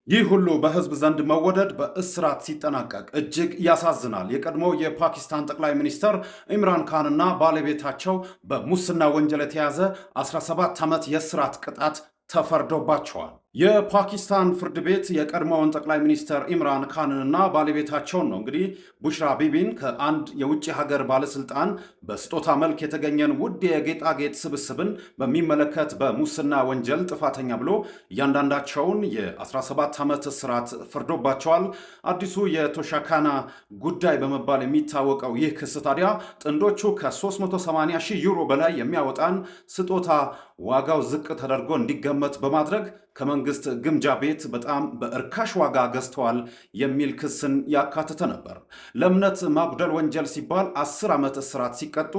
ይህ ሁሉ በህዝብ ዘንድ መወደድ በእስራት ሲጠናቀቅ እጅግ ያሳዝናል። የቀድሞው የፓኪስታን ጠቅላይ ሚኒስትር ኢምራን ካንና ባለቤታቸው በሙስና ወንጀል የተያዘ 17 ዓመት የእስራት ቅጣት ተፈርዶባቸዋል። የፓኪስታን ፍርድ ቤት የቀድሞውን ጠቅላይ ሚኒስትር ኢምራን ካንንና ባለቤታቸውን ነው እንግዲህ ቡሽራ ቢቢን ከአንድ የውጭ ሀገር ባለስልጣን በስጦታ መልክ የተገኘን ውድ የጌጣጌጥ ስብስብን በሚመለከት በሙስና ወንጀል ጥፋተኛ ብሎ እያንዳንዳቸውን የ17 ዓመት እስራት ፈርዶባቸዋል። አዲሱ የቶሻካና ጉዳይ በመባል የሚታወቀው ይህ ክስ ታዲያ ጥንዶቹ ከ380 ሺህ ዩሮ በላይ የሚያወጣን ስጦታ ዋጋው ዝቅ ተደርጎ እንዲገመት በማድረግ ከመንግስት ግምጃ ቤት በጣም በእርካሽ ዋጋ ገዝተዋል የሚል ክስን ያካተተ ነበር። ለእምነት ማጉደል ወንጀል ሲባል 10 ዓመት እስራት ሲቀጡ፣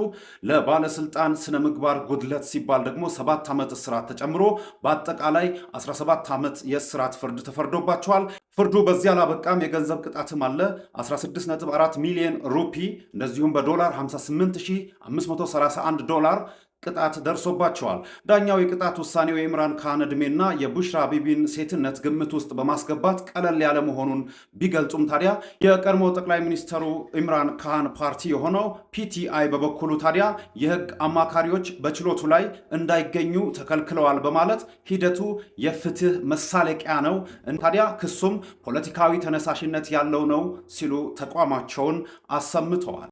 ለባለስልጣን ስነ ምግባር ጉድለት ሲባል ደግሞ 7 ዓመት እስራት ተጨምሮ በአጠቃላይ 17 ዓመት የእስራት ፍርድ ተፈርዶባቸዋል። ፍርዱ በዚህ አላበቃም። የገንዘብ ቅጣትም አለ። 16.4 ሚሊዮን ሩፒ እንደዚሁም በዶላር 58531 ዶላር ቅጣት ደርሶባቸዋል። ዳኛው የቅጣት ውሳኔው የኢምራን ካን ዕድሜና የቡሽራ ቢቢን ሴትነት ግምት ውስጥ በማስገባት ቀለል ያለ መሆኑን ቢገልጹም ታዲያ የቀድሞ ጠቅላይ ሚኒስትሩ ኢምራን ካን ፓርቲ የሆነው ፒቲአይ በበኩሉ ታዲያ የሕግ አማካሪዎች በችሎቱ ላይ እንዳይገኙ ተከልክለዋል በማለት ሂደቱ የፍትህ መሳለቂያ ነው፣ ታዲያ ክሱም ፖለቲካዊ ተነሳሽነት ያለው ነው ሲሉ ተቋማቸውን አሰምተዋል።